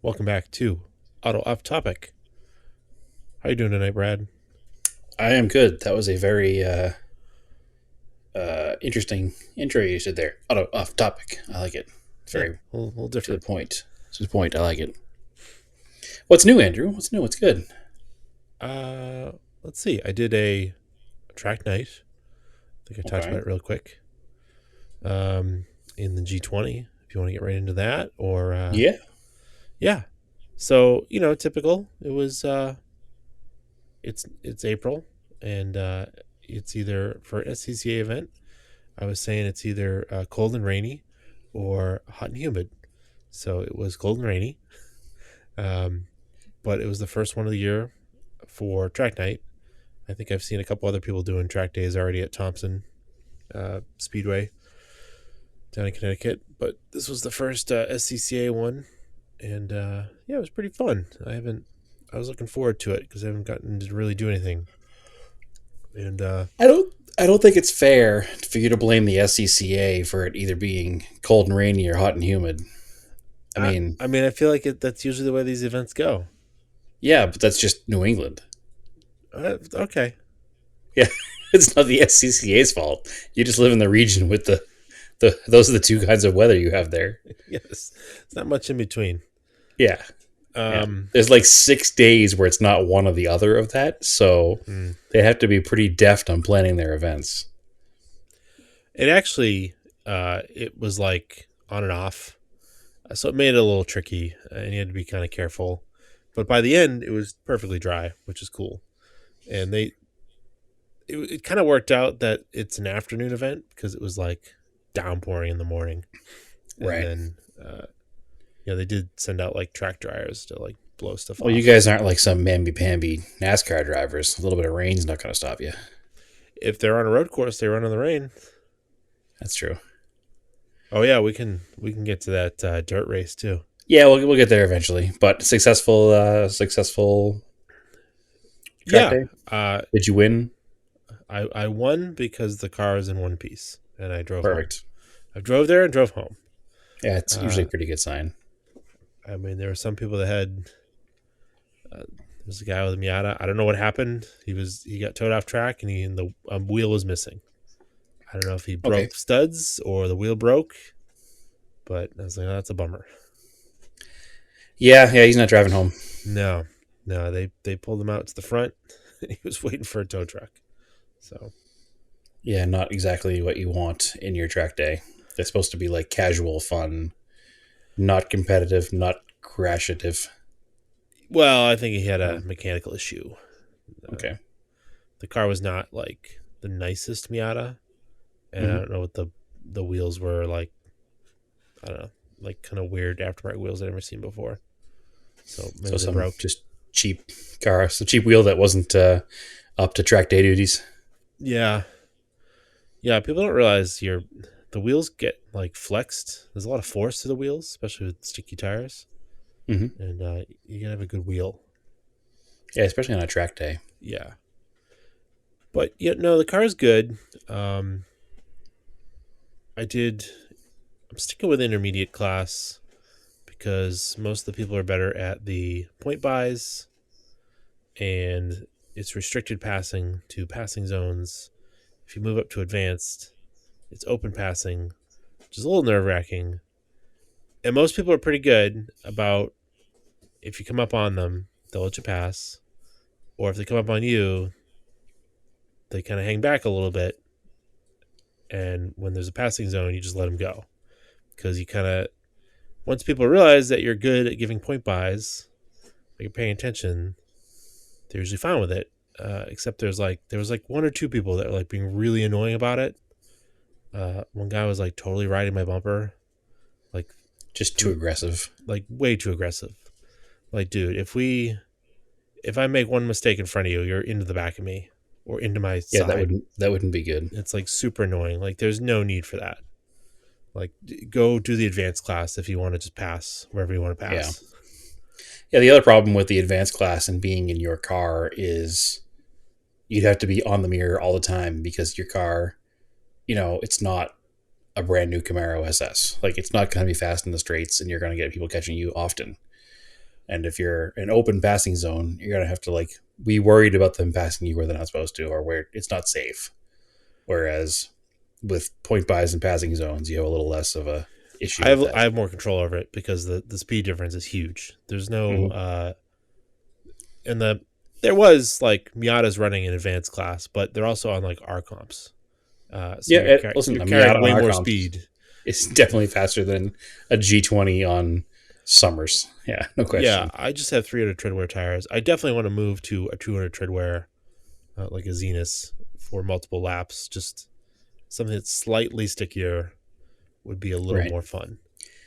Welcome back to Auto Off Topic. How you doing tonight, Brad? I am good. That was a very interesting intro you did there. Off topic. I like it. It's Yeah, very a little to the different. point. To the point. I like it. What's new, Andrew? What's new? What's good? Uh, let's see. I did a track night. I think I talked about Okay. it real quick. Um, in the G20. If you want to get right into that, or Yeah. yeah. So typical. It was. It's April, and it's either for an SCCA event. I was saying it's either cold and rainy, or hot and humid. So it was cold and rainy. Um, but it was the first one of the year for track night. I think I've seen a couple other people doing track days already at Thompson Speedway down in Connecticut, but this was the first SCCA one, and yeah, it was pretty fun. I was looking forward to it because I haven't gotten to really do anything, and I don't. I don't think it's fair for you to blame the SCCA for it either being cold and rainy or hot and humid. I I mean, I mean I feel like that's usually the way these events go. yeah, but that's just New England. Okay, Yeah, it's not the SCCA's fault. You just live in the region with the. Those are the two kinds of weather you have there. yes, it's not much in between. Yeah. Yeah. Um, There's like 6 days where it's not one or the other of that. So hmm. they have to be pretty deft on planning their events. It actually it was like on and off. So it made it a little tricky, and you had to be kind of careful. But by the end, it was perfectly dry, which is cool. And it kind of worked out that it's an afternoon event because it was like downpouring in the morning, and Right. then they did send out like track dryers to like blow stuff Well, you off. guys aren't like some mamby-pamby NASCAR drivers. A little bit of rain's not going to stop you. If they're on a road course, they run in the rain. That's true. Oh yeah, we can get to that dirt race too. Yeah, we'll get there eventually. But successful track Yeah, day. Did you win? I won because the car is in one piece, and I drove home. Perfect. I drove there and drove home. Yeah, it's usually Uh, a pretty good sign. I mean, there were some people that had. There was a guy with a Miata. I don't know what happened. He got towed off track, and the wheel was missing. I don't know if he Okay. broke studs or the wheel broke, but I was like, oh, that's a bummer. Yeah, he's not driving home. No, no, they pulled him out to the front. He was waiting for a tow truck. So Yeah, not exactly what you want in your track day. It's supposed to be like casual fun, not competitive, not crashative. well, I think he had a Mm, mechanical issue. Uh, okay. the car was not like the nicest Miata, and I Hmm. don't know what the wheels were like. I don't know, like kind of weird aftermarket wheels I'd never seen before. So So maybe they some broke. just cheap car, some cheap wheel that wasn't up to track day duties. Yeah, yeah. People don't realize the wheels get like flexed. There's a lot of force to the wheels, especially with sticky tires, Hmm. and you gotta have a good wheel. Yeah, especially on a track day. Yeah, but yeah, no, the car is good. Um, I did. I'm sticking with intermediate class because most of the people are better at the point buys, and it's restricted passing to passing zones. If you move up to advanced, it's open passing, which is a little nerve wracking. And most people are pretty good about if you come up on them, they'll let you pass. Or if they come up on you, they kind of hang back a little bit. And when there's a passing zone, you just let them go. Because you kind of, once people realize that you're good at giving point buys, like you're paying attention, they're usually fine with it. Except there was like one or two people that were like being really annoying about it. One guy was like totally riding my bumper, like Just too through, aggressive. like way too aggressive. Like, dude, if I make one mistake in front of you, you're into the back of me or into my Yeah, side. that wouldn't be good. It's like super annoying. Like, there's no need for that. Like, go do the advanced class if you want to just pass wherever you want to Yeah. pass. Yeah, the other problem with the advanced class and being in your car is you'd have to be on the mirror all the time because your car, it's not a brand new Camaro SS. Like it's not going to be fast in the straights and you're going to get people catching you often. And if you're an open passing zone, you're gonna have to like be worried about them passing you where they're not supposed to or where it's not safe. Whereas with point buys and passing zones, you have a little less of a issue with I that. have more control over it because the speed difference is huge. There's no Mm-hmm. and there was like Miata's running in advanced class, but they're also on like R comps. So Yeah, listen, you're a carrying Miata on way our more comps speed. is definitely faster than a G20 on Summers. Yeah, no Yeah, question. I just have 300 treadwear tires. I definitely want to move to a 200 treadwear, like a Zenus, for multiple laps. Just something that's slightly stickier would be a little Right. more fun,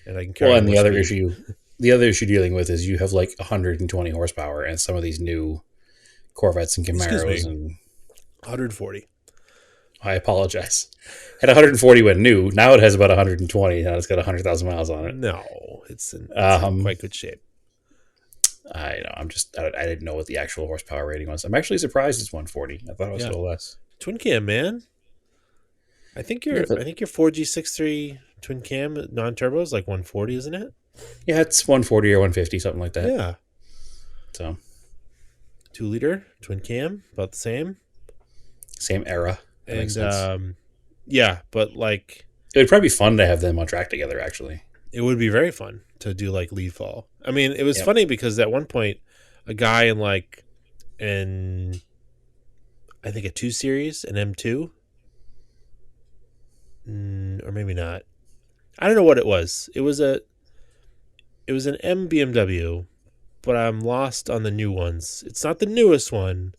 and I can Well, carry and more speed. the other issue dealing with is you have like 120 horsepower, and some of these new Corvettes and Excuse Camaros, me, and 140. I apologize. Had 140 when new. Now it has about 120. Now it's got 100,000 miles on it. No, it's in Um, quite good shape. I know. I didn't know what the actual horsepower rating was. I'm actually surprised it's 140. I thought it was a Yeah, little less. twin cam, man. Yeah, I but think your 4G63 twin cam non turbo is like 140, isn't it? yeah, it's 140 or 150, something like that. Yeah, So 2 liter twin cam, about the same. same era. That makes And sense. yeah, but like It would probably be fun to have them on track together. Actually. it would be very fun to do like lead fall. I mean, it was Yep. funny because at one point, a guy in I think a 2 series, an M2, or maybe not. I don't know what it was. It was an M BMW, but I'm lost on the new ones. It's not the newest one,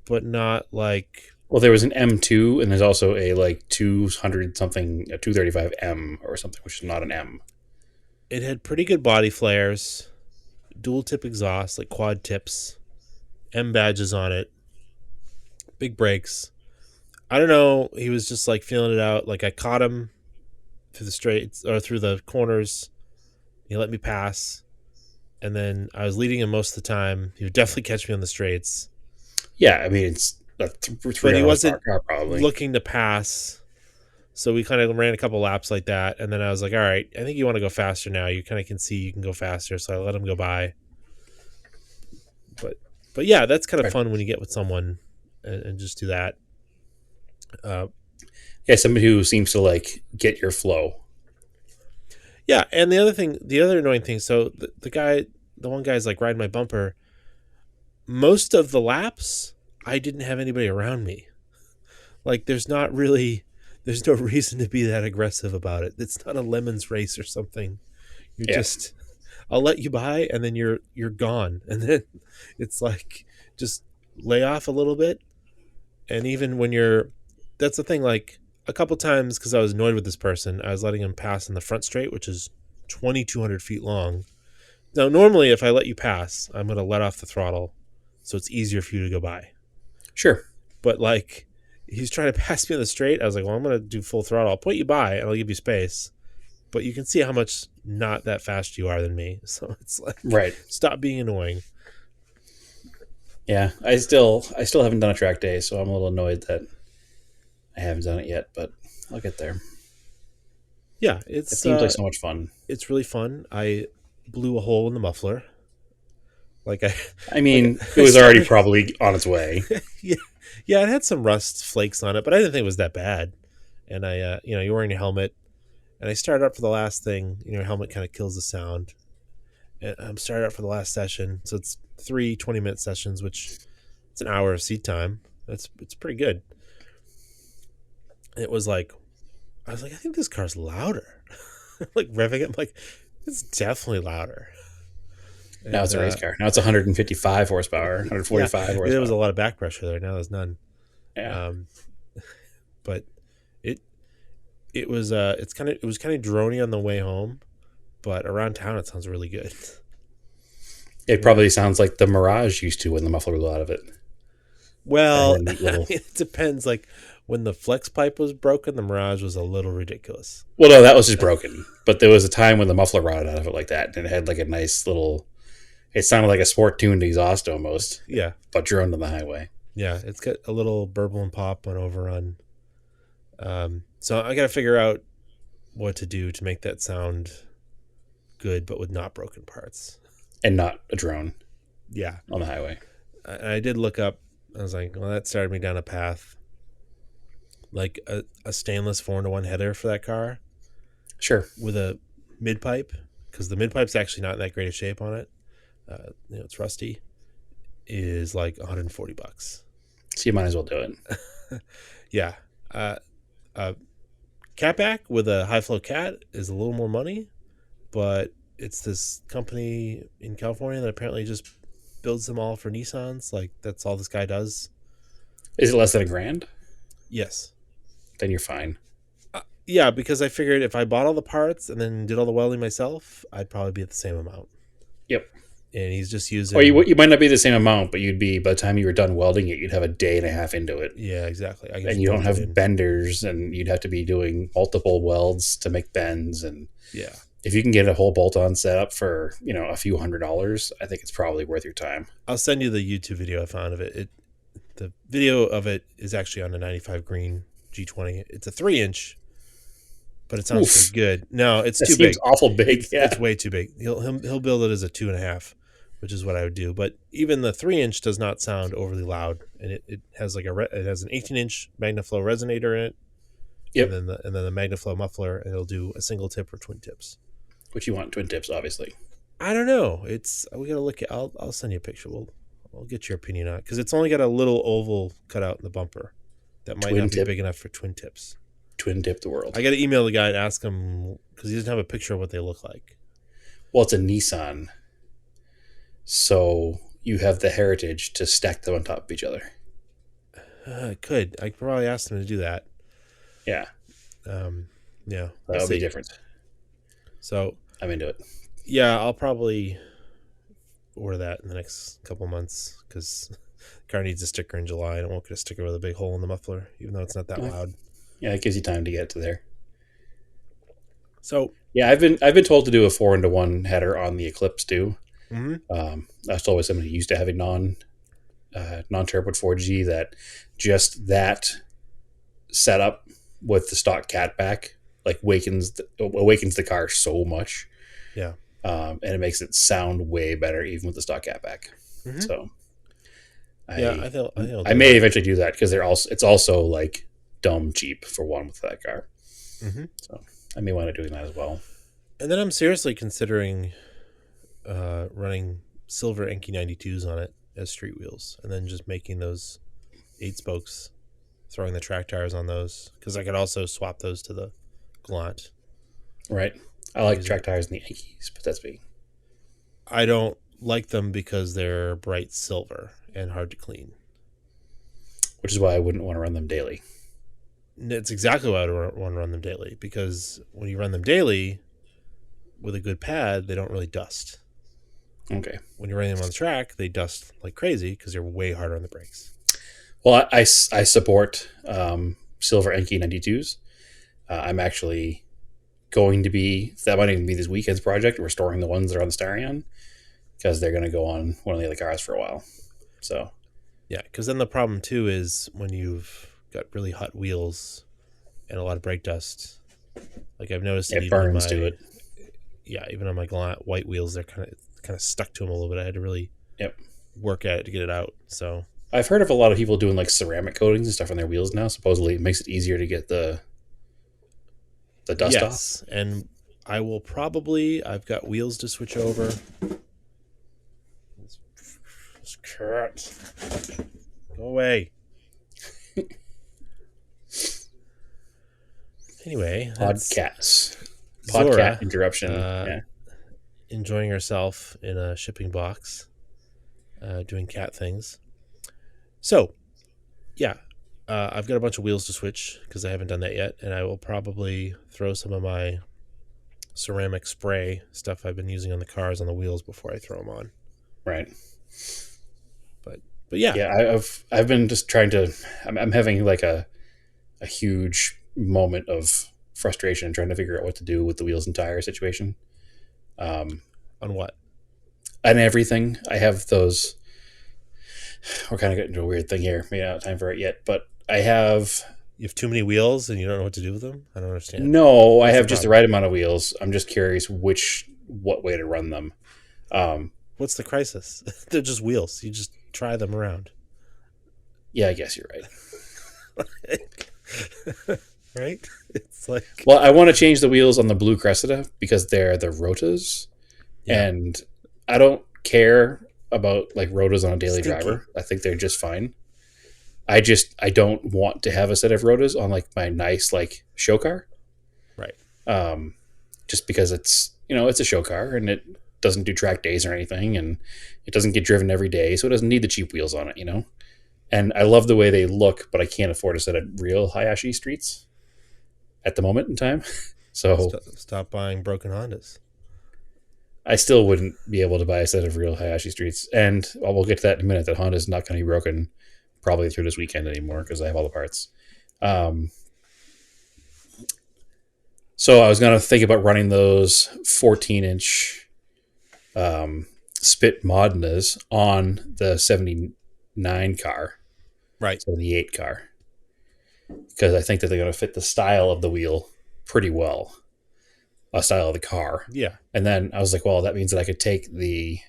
but not like Well, there was an M2, and there's also a like 200 something, a 235M or something, which is not an M. it had pretty good body flares, dual tip exhaust, like quad tips, M badges on it, big brakes. I don't know. He was just like feeling it out. Like I caught him through the straights or through the corners. He let me pass, and then I was leading him most of the time. He would definitely catch me on the straights, Yeah, I mean it's a but 300 he horsepower wasn't car probably. looking to pass. So we kind of ran a couple laps like that, and then I was like, "All right, I think you want to go faster now. You kind of can see you can go faster." So I let him go by. But but yeah, that's kind of Right. fun when you get with someone and just do that. Uh, Yeah, somebody who seems to like get your flow. yeah, and the other annoying thing. So the one guy's like riding my bumper. Most of the laps, I didn't have anybody around me. Like there's no reason to be that aggressive about it. It's not a lemons race or something. You're Yeah, just I'll let you by and then you're gone. And then it's like just lay off a little bit. And even when you're that's the thing, like a couple times because I was annoyed with this person, I was letting him pass in the front straight, which is 2,200 feet long. Now normally if I let you pass, I'm gonna let off the throttle so it's easier for you to go by. sure. But like he's trying to pass me on the straight. I was like, well, I'm gonna do full throttle. I'll point you by and I'll give you space. But you can see how much not that fast you are than me. So it's like, Right. stop being annoying. Yeah, I still haven't done a track day, so I'm a little annoyed that I haven't done it yet, but I'll get there. Yeah, It seems like so much fun. it's really fun. I blew a hole in the muffler. Like I I like mean, it I was already started. probably on its way. Yeah, yeah. It had some rust flakes on it, but I didn't think it was that bad. And you're wearing a helmet, and I started up for the last thing. You know, your helmet kind of kills the sound. And I'm started up for the last session, so it's 3 20-minute sessions, which it's an hour of seat time. It's pretty good. It was like I was like, I think this car's louder. Like revving it, I'm like, it's definitely louder. Now And it's a race car. Now it's 155 horsepower, yeah, 145 there was a horsepower. lot of back pressure there. Now there's none. Yeah. Um, but it it was kind of drony on the way home, but around town it sounds really good. It Yeah. probably sounds like the Mirage used to when the muffler blew out of it. That had Well, a neat I little. mean, it depends. Like when the flex pipe was broken, the Mirage was a little ridiculous. Well, no, that was just broken. But there was a time when the muffler rotted out of it like that, and it had like a nice little. It sounded like a sport tuned exhaust almost, Yeah, but droned on the highway. yeah. It's got a little burble and pop on overrun. So I got to figure out what to do to make that sound good, but with not broken parts. and not a drone Yeah, on the highway. I did look up. I was like, well, that started me down a path. Like a stainless 4-to-1 header for that car Sure. with a mid pipe, because the mid pipe's actually not in that great of shape on it. It's rusty. Is like $140. So you might as well do it. Yeah. Uh, a catback with a high flow cat is a little more money, but it's this company in California that apparently just builds them all for Nissans. Like that's all this guy does. Is it less than $1,000? Yes. Then you're fine. Yeah, because I figured if I bought all the parts and then did all the welding myself, I'd probably be at the same amount. Yep. And he's just Or using. you might not be the same amount, but you'd be, by the time you were done welding it, you'd have a day and a half into it. Yeah, exactly. I can And just you don't bolt it have in. benders, and you'd have to be doing multiple welds to make bends. And Yeah. if you can get a whole bolt-on setup for, a few $100s, I think it's probably worth your time. I'll send you the YouTube video I found of it. The video of it is actually on a 95 green G20. It's a 3-inch, but it sounds pretty Oof. good. No, it's That too seems big. awful big. Yeah. It's way too big. He'll build it as a 2.5, which is what I would do. But even the 3-inch does not sound overly loud, and it has like it has an 18-inch MagnaFlow resonator in it, Yep. and then the MagnaFlow muffler, and it'll do a single tip or twin tips. Which you want twin tips, obviously. I don't know. We gotta look at. I'll send you a picture. I'll get your opinion on it because it's only got a little oval cut out in the bumper that might Twin not be tip. big enough for twin tips. Twin tip the world. I got to email the guy and ask him because he doesn't have a picture of what they look like. Well, it's a Nissan, so you have the heritage to stack them on top of each other. I could probably ask him to do that. Yeah, Yeah, that would be different. So I'm into it. yeah, I'll probably order that in the next couple months because the car needs a sticker in July. I don't want to get a sticker with a big hole in the muffler, even though it's not that loud. Yeah, it gives you time to get to there. So Yeah, I've been told to do a 4-to-1 header on the Eclipse too. mhm. I was told by somebody who used to have a non-turbo 4G that just that setup with the stock catback like awakens the car so much. Yeah. And it makes it sound way better even with the stock catback. Mhm. So Yeah, I think I'll I do may that. eventually do that because it's also like dumb cheap for one with that car. Mhm. So I may want to do that as well. And then I'm seriously considering running silver Enki 92s on it as street wheels, and then just making those 8 spokes, throwing the track tires on those because I could also swap those to the Galant. Right. I like Use track it. tires and the Yankees, but that's me. I don't like them because they're bright silver and hard to clean. Which is why I wouldn't want to run them daily. It's exactly why I want to run them daily, because when you run them daily with a good pad, they don't really dust. Okay. When you're running them on the track, they dust like crazy because they're way harder on the brakes. Well, I support silver Enki 92s. I'm actually going to be, that might even be this weekend's project, restoring the ones that are on the Starion because they're going to go on one of the other cars for a while. So Yeah, because then the problem too is when you've got really hot wheels and a lot of brake dust. Like I've noticed it even burns to it. Yeah, even on my Galant white wheels, they're kind of stuck to them a little bit. I had to really Yep. work at it to get it out. So I've heard of a lot of people doing like ceramic coatings and stuff on their wheels now. Supposedly it makes it easier to get the dust off. And I've got wheels to switch over. This cat. Go away. Anyway, Podcasts. Zora, Podcast interruption. Yeah. enjoying herself in a shipping box, doing cat things. So, yeah, I've got a bunch of wheels to switch because I haven't done that yet, and I will probably throw some of my ceramic spray stuff I've been using on the cars on the wheels before I throw them on. Right. But yeah, Yeah, I've been just trying to. I'm having like a huge moment of frustration trying to figure out what to do with the wheels and tire situation. on what? And everything. I have those. We're kind of getting into a weird thing here. Maybe not have time for it yet, but I have. You have too many wheels and you don't know what to do with them? I don't understand. No, I What's have the just the problem? right amount of wheels. I'm just curious what way to run them. What's the crisis? They're just wheels. You just try them around. Yeah, I guess you're right. Right? It's like, Well, I want to change the wheels on the blue Cressida because they're the rotas, yeah, and I don't care about like rotas on a daily stinky. driver. I think they're just fine. I don't want to have a set of rotas on like my nice like show car. Right. Um, just because it's a show car and it doesn't do track days or anything, and it doesn't get driven every day, so it doesn't need the cheap wheels on it. And I love the way they look, but I can't afford a set of real Hayashi streets at the moment in time. So Stop buying broken Hondas. I still wouldn't be able to buy a set of real Hayashi streets. And we'll get to that in a minute, that Honda's not going to be broken probably through this weekend anymore because I have all the parts. Um, so I was going to think about running those 14-inch spit Modnas on the 79 car, Right. 78 car, because I think that they're going to fit the style of the wheel pretty well, a style of the car. Yeah. And then I was like, well, that means that I could take the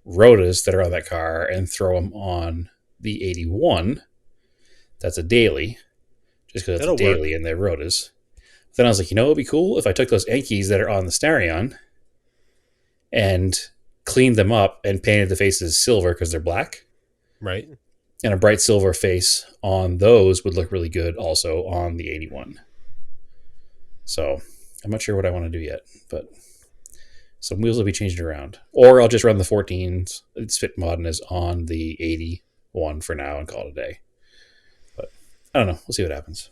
rotas that are on that car and throw them on the 81. That's a daily, just because it's a That'll daily work. and they're rotas. Then I was like, it would be cool if I took those Enkis that are on the Starion and cleaned them up and painted the faces silver because they're black. Right. And a bright silver face on those would look really good also on the 81. So I'm not sure what I want to do yet, but some wheels will be changed around. Or I'll just run the 14s. It's fit Modernist on the 81 for now and call it a day. But I don't know. We'll see what happens.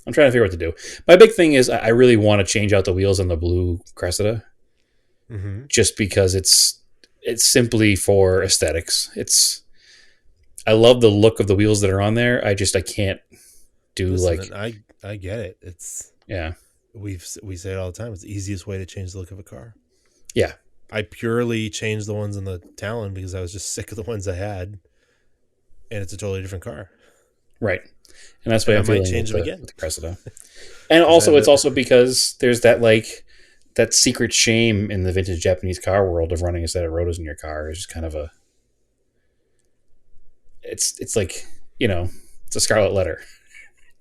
I'm trying to figure out what to do. My big thing is I really want to change out the wheels on the blue Cressida, Mm-hmm. just because it's simply for aesthetics. I love the look of the wheels that are on there. I can't do Listen, I get it. It's yeah. we say it all the time. It's the easiest way to change the look of a car. Yeah. I purely changed the ones in the Talon because I was just sick of the ones I had, and it's a totally different car. Right. And that's why And I I'm might feeling change them with again the Cressida. And 'cause I also, have it's it. also because there's that secret shame in the vintage Japanese car world of running a set of rotos in your car. Is just kind of it's like, it's a scarlet letter.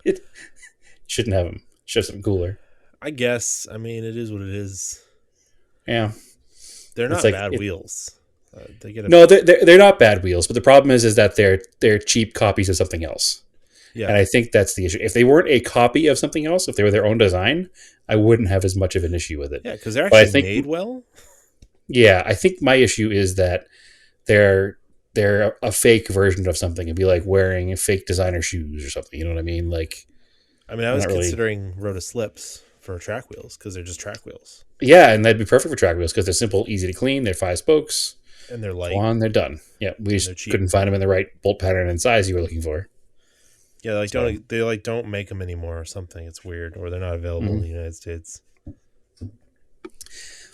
It shouldn't have them. Should have something cooler. I guess. I mean, it is what it is. Yeah. They're It's not like, bad wheels. They get a no, they're not bad wheels, but the problem is that they're cheap copies of something else. yeah And I think that's the issue. If they weren't a copy of something else, if they were their own design, I wouldn't have as much of an issue with it. yeah because they're But I actually think, made well. yeah, I think my issue is that they're a fake version of something. It'd be like wearing fake designer shoes or something. You know what I mean? Like, I mean, I I'm was not really. considering Rota slips for track wheels because they're just track wheels Yeah, and that'd be perfect for track wheels because they're simple, easy to clean. They're 5 spokes. and they're Go light on, they're done. Yeah, we and just they're cheap. couldn't find them in the right bolt pattern and size you were looking for. Yeah, like So, don't make them anymore or something. It's weird, or they're not available in mhm. the United States.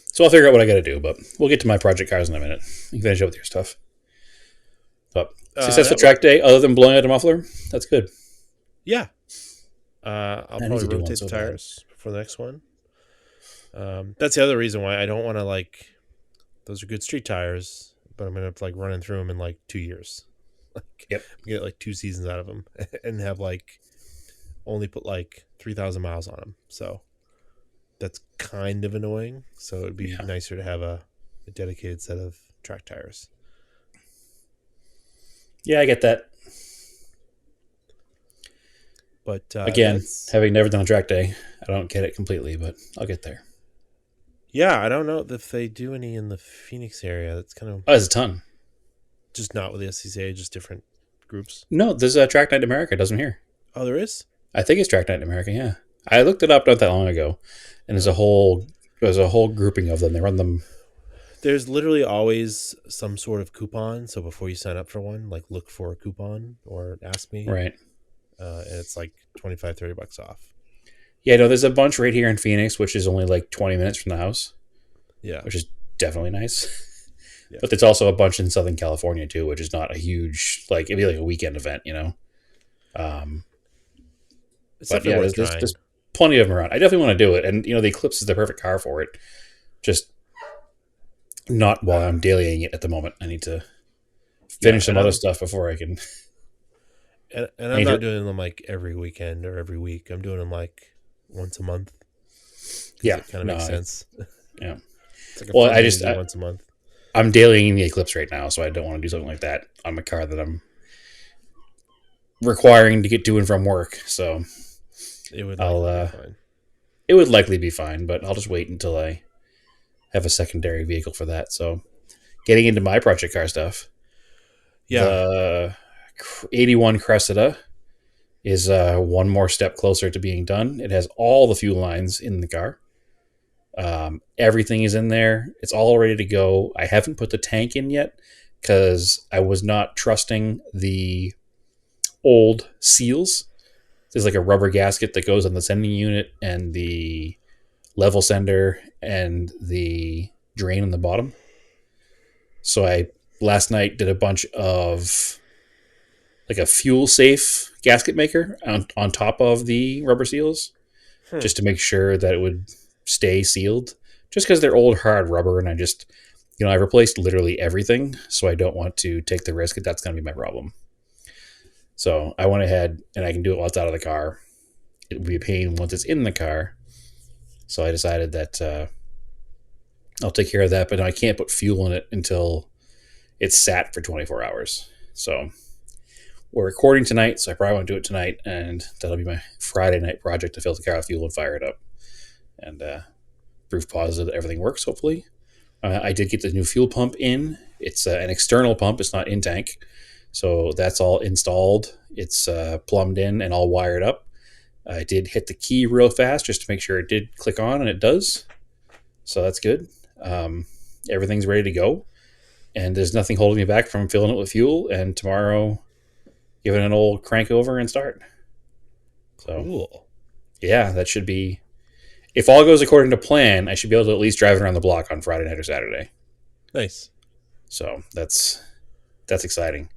So I'll figure out what I got to do, but we'll get to my project cars in a minute. You can finish up with your stuff. But successful That track day, other than blowing out a muffler, that's good. Yeah, I'll I need probably to do one rotate so the bad. tires for the next one. That's the other reason why I don't want to like. Those are good street tires, but I'm gonna have to like running through them in like 2 years. Like Yep. get like 2 seasons out of them and have like only put like 3,000 miles on them. So that's kind of annoying. So it'd be Yeah. nicer to have a dedicated set of track tires. Yeah, I get that. But Again, having never done a track day, I don't get it completely, but I'll get there. yeah, I don't know if they do any in the Phoenix area. That's kind of Oh, there's a ton. just not with the SCCA, just different groups. No, there's a Track Night in America. It doesn't here. Oh, there is? I think it's Track Night in America. Yeah, I looked it up not that long ago, and there's a whole grouping of them. They run them. There's literally always some sort of coupon. So before you sign up for one, like look for a coupon or ask me. Right. And it's like $25-30 off. Yeah, no, there's a bunch right here in Phoenix, which is only like 20 minutes from the house, Yeah. which is definitely nice. Yeah. But there's also a bunch in Southern California too, which is not a huge, like, it'd be like a weekend event, It's But definitely yeah, worth there's trying. there's plenty of them around. I definitely want to do it, and the Eclipse is the perfect car for it. Just Not while I'm dailying it at the moment. I need to Yeah, finish some other stuff before I can. and I I'm need not to. doing them like every weekend or every week. I'm doing them like once a month because Yeah, it kind of no, makes sense. yeah. It's like a Well, fun thing to do once a month. I'm dailying the Eclipse right now, so I don't want to do something like that on my car that I'm requiring to get to and from work. So It would I'll. likely be fine. It would likely be fine, but I'll just wait until I have a secondary vehicle for that. So getting into my project car stuff, Yeah. the 81 Cressida is one more step closer to being done. It has all the fuel lines in the car. Everything is in there. It's all ready to go. I haven't put the tank in yet because I was not trusting the old seals. There's like a rubber gasket that goes on the sending unit and the level sender and the drain on the bottom. So I last night did a bunch of like a fuel safe gasket maker on top of the rubber seals Hmm. just to make sure that it would stay sealed. Just because they're old hard rubber, and I just, I replaced literally everything, so I don't want to take the risk that that's going to be my problem. So I went ahead and I can do it while it's out of the car. It would be a pain once it's in the car. So I decided that I'll take care of that, but I can't put fuel in it until it's sat for 24 hours. So we're recording tonight, so I probably won't do it tonight, and that'll be my Friday night project to fill the car with fuel and fire it up. And proof positive that everything works, hopefully. I did get the new fuel pump in. It's an external pump, it's not in tank. So that's all installed. It's plumbed in and all wired up. I did hit the key real fast just to make sure it did click on, and it does. So that's good. Um, Everything's ready to go. And there's nothing holding me back from filling it with fuel. And tomorrow, give it an old crank over and start. So, Cool. yeah, that should be. If all goes according to plan, I should be able to at least drive it around the block on Friday night or Saturday. Nice. So that's exciting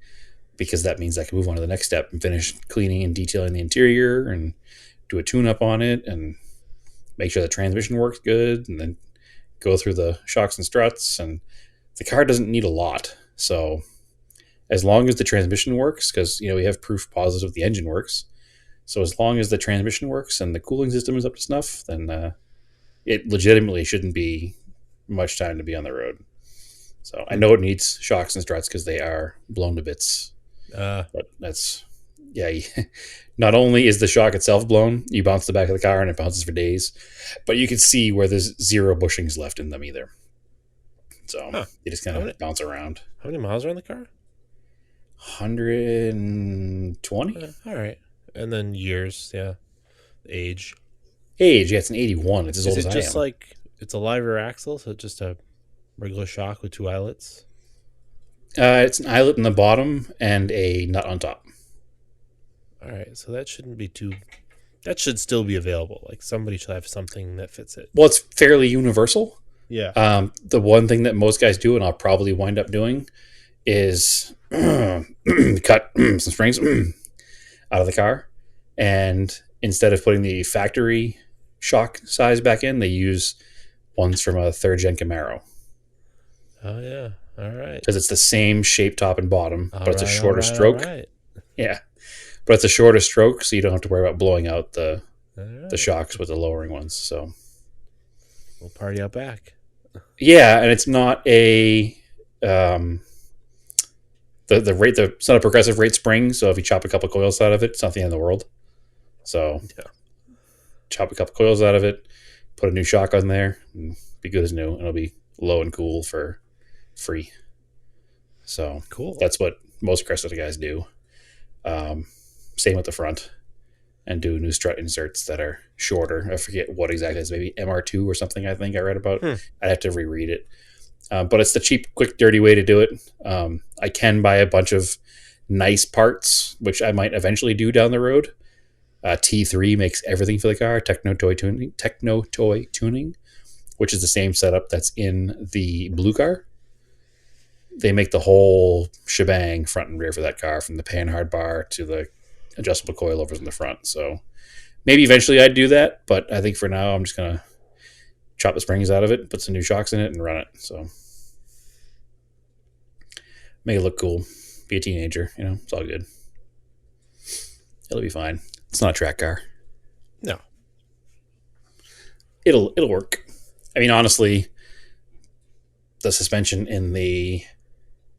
because that means I can move on to the next step and finish cleaning and detailing the interior and do a tune up on it and make sure the transmission works good and then go through the shocks and struts. And the car doesn't need a lot. So as long as the transmission works, because we have proof positive the engine works. So as long as the transmission works and the cooling system is up to snuff, then it legitimately shouldn't be much time to be on the road. So I Hmm. know it needs shocks and struts because they are blown to bits. Uh, But that's, yeah. Not only is the shock itself blown, you bounce the back of the car and it bounces for days, but you can see where there's zero bushings left in them either. So huh. they just kind How of many bounce around. how many miles are on the car? 120 All right. And then years, yeah. Age. age. Yeah, it's an 81. It's as Is old as it I just am. like it's a live rear axle, so it's just a regular shock with two eyelets? It's an eyelet in the bottom and a nut on top. All right, so that shouldn't be too. That should still be available. Like somebody should have something that fits it. Well, it's fairly universal. Yeah. The one thing that most guys do, and I'll probably wind up doing, is cut some springs out of the car, and instead of putting the factory shock size back in, they use ones from a third gen Camaro Oh yeah. All right. because it's the same shape top and bottom, All but it's a right. All shorter right. All stroke. right. Yeah, but it's a shorter stroke, so you don't have to worry about blowing out All the right. shocks with the lowering ones. So We'll party out back. yeah, and it's not a um, the rate. It's not a progressive rate spring. So if you chop a couple coils out of it, it's not the end of the world. So Yeah. chop a couple coils out of it, put a new shock on there, and be good as new, and it'll be low and cool for free. So Cool. that's what most Cressida guys do. Um, Same with the front, and do new strut inserts that are shorter. I forget what exactly it is, maybe MR2 or something. I think I read about. Hmm. I'd have to reread it, but it's the cheap, quick, dirty way to do it. I can buy a bunch of nice parts, which I might eventually do down the road. T3 makes everything for the car. Techno Toy Tuning, which is the same setup that's in the blue car. They make the whole shebang front and rear for that car, from the panhard bar to the adjustable coilovers in the front. So maybe eventually I'd do that, but I think for now I'm just gonna chop the springs out of it, put some new shocks in it, and run it. So Make it look cool. Be a teenager, it's all good. It'll be fine. It's not a track car. No. It'll work. I mean, honestly, the suspension in the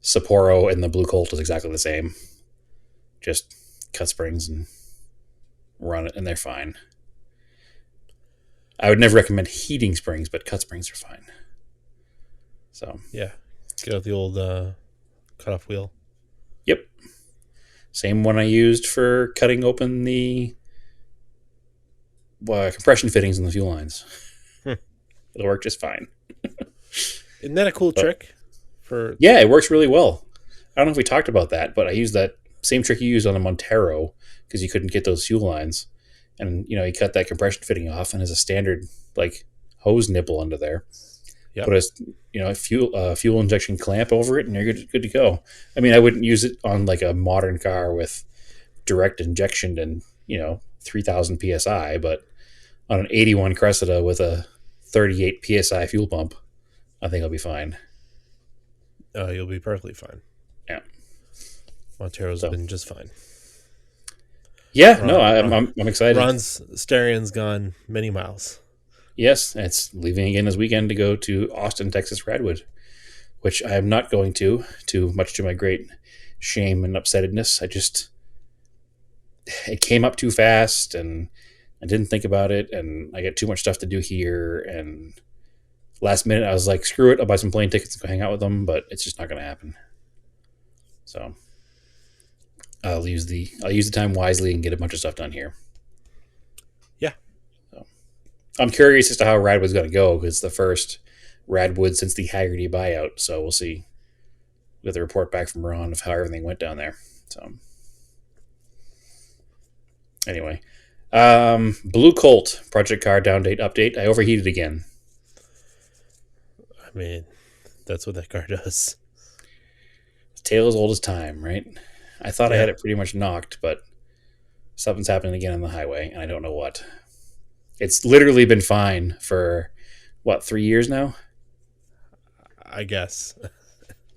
Sapporo and the Blue Colt is exactly the same. Just cut springs and run it, and they're fine. I would never recommend heating springs, but cut springs are fine. So, Yeah. Get out the old cutoff wheel. yep. Same one I used for cutting open the compression fittings in the fuel lines. Hmm. It'll work just fine. Isn't that a cool But, trick? For yeah, it works really well. I don't know if we talked about that, but I used that same trick you used on the Montero because you couldn't get those fuel lines. And, you cut that compression fitting off and has a standard, like, hose nipple under there. Yep. Put a fuel injection clamp over it, and you're good to go. I mean, I wouldn't use it on, like, a modern car with direct injection and, 3,000 PSI, but on an 81 Cressida with a 38 PSI fuel pump, I think I'll be fine. You'll be perfectly fine. Yeah. Montero's So, been just fine. yeah, Ron, no, Ron, I'm excited. Ron's Sterion's gone many miles. Yes, it's leaving again this weekend to go to Austin, Texas Radwood, which I am not going to much to my great shame and upsettedness. It came up too fast, and I didn't think about it, and I got too much stuff to do here, and last minute I was like, screw it, I'll buy some plane tickets and go hang out with them, but it's just not going to happen. So I'll use the time wisely and get a bunch of stuff done here. Yeah. So I'm curious as to how Radwood's going to go because it's the first Radwood since the Haggerty buyout. So we'll see. We'll get the report back from Ron of how everything went down there. So anyway, Blue Colt project car down date update. I overheated again. I mean, that's what that car does. Tale as old as time, right? I thought I Yeah. had it pretty much knocked, but something's happening again on the highway, and I don't know what. It's literally been fine for, 3 years now? I guess.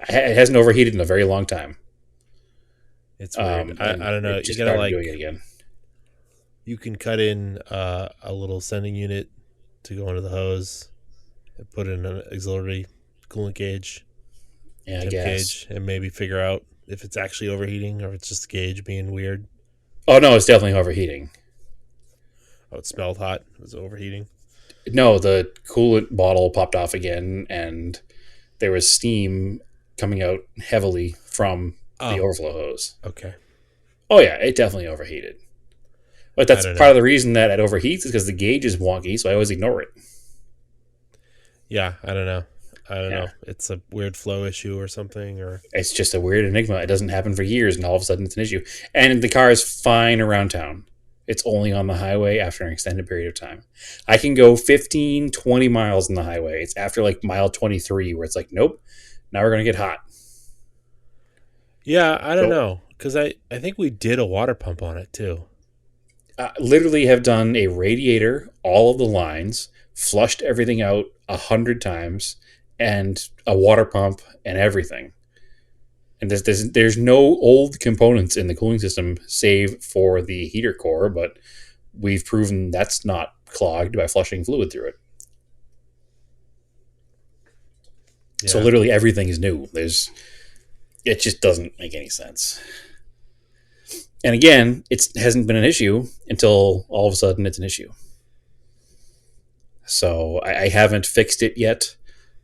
It hasn't overheated in a very long time. It's weird. I don't know. It You just gotta started doing it again. you can cut in a little sending unit to go into the hose and put in an auxiliary coolant gauge, Yeah, I temp guess. gauge, and maybe figure out if it's actually overheating or if it's just the gauge being weird. Oh, no, it's definitely overheating. Oh, it smelled hot. It was overheating. No, the coolant bottle popped off again, and there was steam coming out heavily from the Oh, overflow hose. okay. Oh, yeah, it definitely overheated. But I that's don't part know. of the reason that it overheats is because the gauge is wonky, so I always ignore it. Yeah, I don't know. I don't Yeah. know. It's a weird flow issue or something, or It's just a weird enigma. It doesn't happen for years, and all of a sudden it's an issue. And the car is fine around town. It's only on the highway after an extended period of time. I can go 15, 20 miles on the highway. It's after like mile 23 where it's like, nope, now we're going to get hot. yeah, I don't So know because I think we did a water pump on it too. literally have done a radiator, all of the lines, flushed everything out 100 times, and a water pump and everything. And there's no old components in the cooling system save for the heater core, but we've proven that's not clogged by flushing fluid through it. So Yeah, literally everything is new. It just doesn't make any sense. And again, it hasn't been an issue until all of a sudden it's an issue. So I haven't fixed it yet.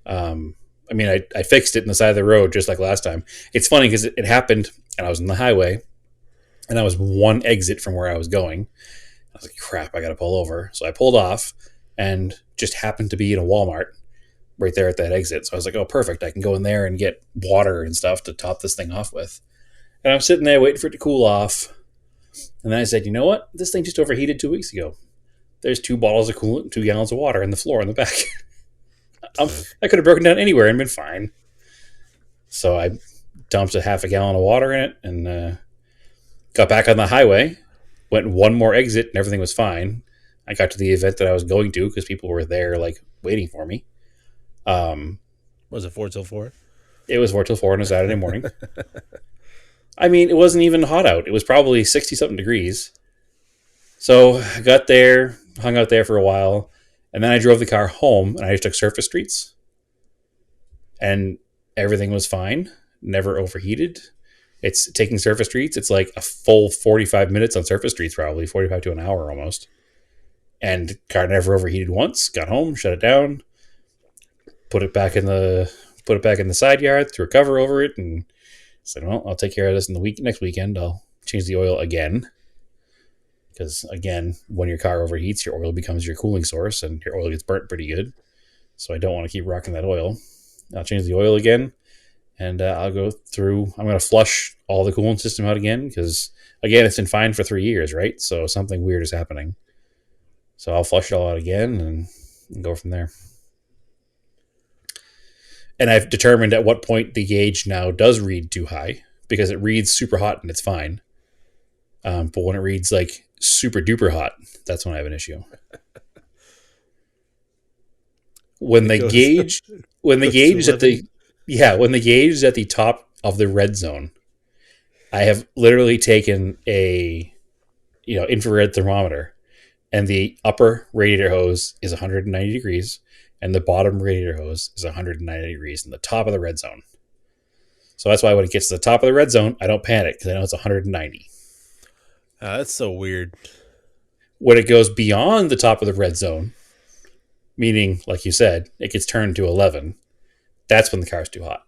I fixed it in the side of the road just like last time. It's funny because it happened and I was on the highway and I was one exit from where I was going. I was like, crap, I got to pull over. So I pulled off and just happened to be in a Walmart right there at that exit. So I was like, oh, perfect. I can go in there and get water and stuff to top this thing off with. And I'm sitting there waiting for it to cool off. And then I said, you know what? This thing just overheated 2 weeks ago. There's 2 bottles of coolant and 2 gallons of water in the floor in the back. I could have broken down anywhere and been fine. So I dumped a half a gallon of water in it and got back on the highway, went one more exit, and everything was fine. I got to the event that I was going to because people were there, like, waiting for me. was it 4 till 4? It was 4 till 4 on a Saturday morning. I mean, it wasn't even hot out. It was probably 60 something degrees. So I got there, hung out there for a while, and then I drove the car home and I just took surface streets and everything was fine, never overheated. It's taking surface streets. It's like a full 45 minutes on surface streets, probably 45 to an hour almost. And car never overheated once. Got home, shut it down, put it back in the side yard, threw a cover over it, and said, "Well, I'll take care of this in the next weekend. I'll change the oil again." Because again, when your car overheats, your oil becomes your cooling source, and your oil gets burnt pretty good. So I don't want to keep rocking that oil. I'll change the oil again, and I'll go through. I'm going to flush all the coolant system out again because, again, it's been fine for 3 years, right? So something weird is happening. So I'll flush it all out again and go from there. And I've determined at what point the gauge now does read too high because it reads super hot and it's fine. But when it reads like super duper hot, that's when I have an issue. When It the goes, gauge, when the goes to gauge is at 11. when the gauge is at the top of the red zone, I have literally taken a infrared thermometer, and the upper radiator hose is 190 degrees, and the bottom radiator hose is 190 degrees in the top of the red zone. So that's why when it gets to the top of the red zone, I don't panic because I know it's 190. That's so weird. When it goes beyond the top of the red zone, meaning, like you said, it gets turned to 11, that's when the car's too hot.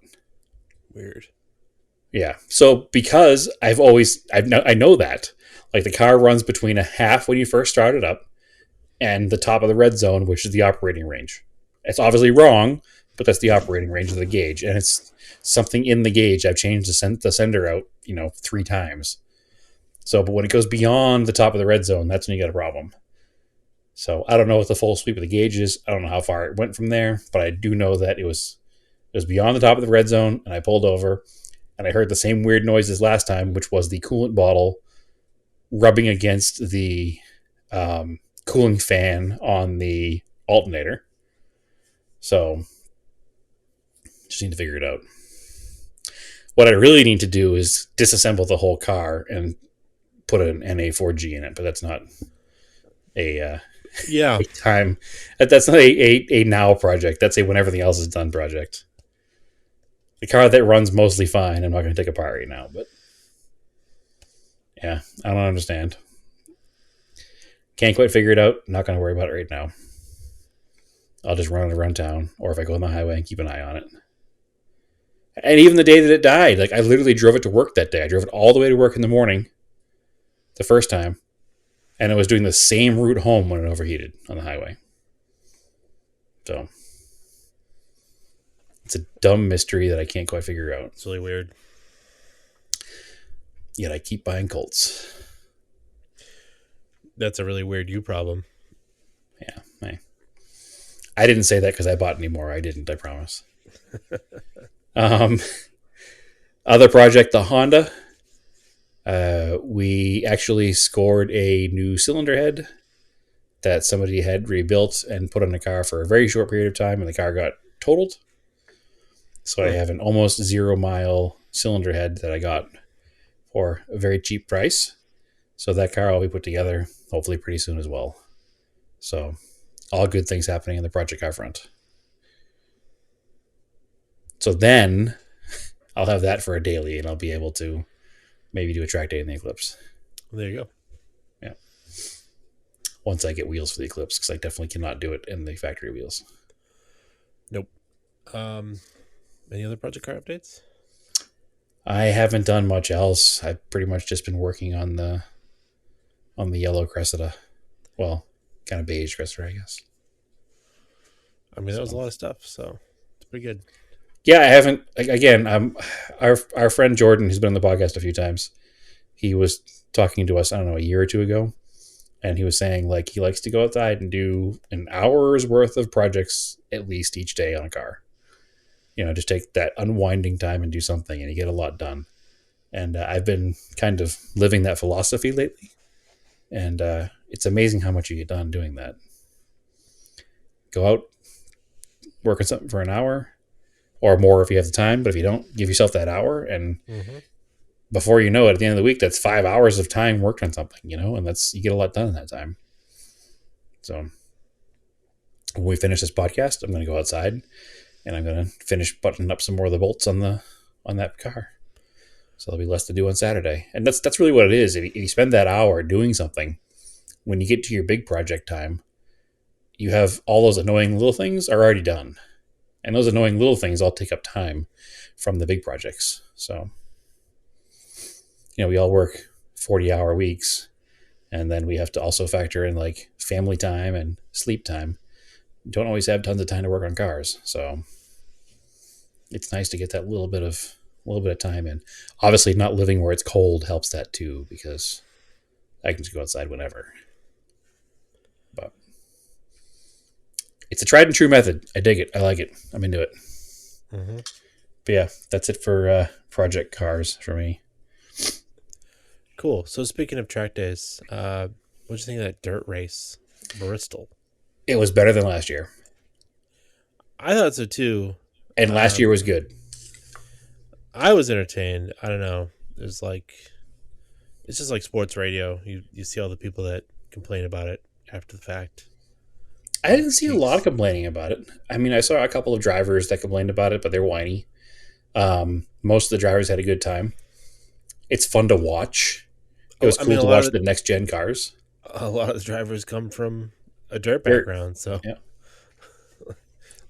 Weird. Yeah. So because I know that. Like the car runs between a half when you first start it up and the top of the red zone, which is the operating range. It's obviously wrong, but that's the operating range of the gauge. And it's something in the gauge. I've changed the sender out, 3 times. So, but when it goes beyond the top of the red zone, that's when you got a problem. So I don't know what the full sweep of the gauge is. I don't know how far it went from there, but I do know that it was beyond the top of the red zone, and I pulled over, and I heard the same weird noise as last time, which was the coolant bottle rubbing against the cooling fan on the alternator. So just need to figure it out. What I really need to do is disassemble the whole car and put an NA4G in it, but that's not a Yeah. time. That's not a now project. That's a when everything else is done project. The car that runs mostly fine, I'm not going to take apart right now, but yeah, I don't understand. Can't quite figure it out. Not going to worry about it right now. I'll just run it around town, or if I go on the highway and keep an eye on it. And even the day that it died, like I literally drove it to work that day. I drove it all the way to work in the morning, the first time, and it was doing the same route home when it overheated on the highway. So it's a dumb mystery that I can't quite figure out. It's really weird. Yet I keep buying Colts. That's a really weird you problem. Yeah, I didn't say that because I bought any more. I didn't, I promise. Other project, the Honda. We actually scored a new cylinder head that somebody had rebuilt and put on the car for a very short period of time, and the car got totaled. So I have an almost 0-mile cylinder head that I got for a very cheap price. So that car will be put together hopefully pretty soon as well. So all good things happening in the project car front. So then I'll have that for a daily, and I'll be able to maybe do a track day in the Eclipse. There you go. Yeah. Once I get wheels for the Eclipse, because I definitely cannot do it in the factory wheels. Nope. Any other project car updates? I haven't done much else. I've pretty much just been working on the yellow Cressida. Well, kind of beige Cressida, I guess. I mean, that was a lot of stuff, so it's pretty good. Yeah, I haven't. Again, our friend Jordan, who's been on the podcast a few times, he was talking to us, I don't know, a year or two ago, and he was saying like he likes to go outside and do an hour's worth of projects at least each day on a car. Just take that unwinding time and do something, and you get a lot done. And I've been kind of living that philosophy lately, and it's amazing how much you get done doing that. Go out, work on something for an hour, or more if you have the time. But if you don't, give yourself that hour, and Mm-hmm. before you know it, at the end of the week, that's 5 hours of time worked on something, and that's you get a lot done in that time. So when we finish this podcast, I'm going to go outside and I'm going to finish buttoning up some more of the bolts on that car. So there'll be less to do on Saturday, and that's really what it is. If you spend that hour doing something, when you get to your big project time, you have all those annoying little things are already done, and those annoying little things all take up time from the big projects. So we all work 40-hour weeks, and then we have to also factor in like family time and sleep time. We don't always have tons of time to work on cars, so it's nice to get that little bit of time in. Obviously, not living where it's cold helps that too, because I can just go outside whenever. But it's a tried and true method. I dig it. I like it. I'm into it. Mm-hmm. But yeah, that's it for project cars for me. Cool. So speaking of track days, what'd you think of that dirt race, Bristol? It was better than last year, I thought so too. and last year was good. I was entertained. I don't know. It's just like sports radio. You see all the people that complain about it after the fact. I didn't see a lot of Jeez. complaining about it. I mean, I saw a couple of drivers that complained about it, but they're whiny. Most of the drivers had a good time. It's fun to watch. It Oh, was I mean, cool to watch the next gen cars. a lot of the drivers come from a dirt Dirt. background, so Yeah.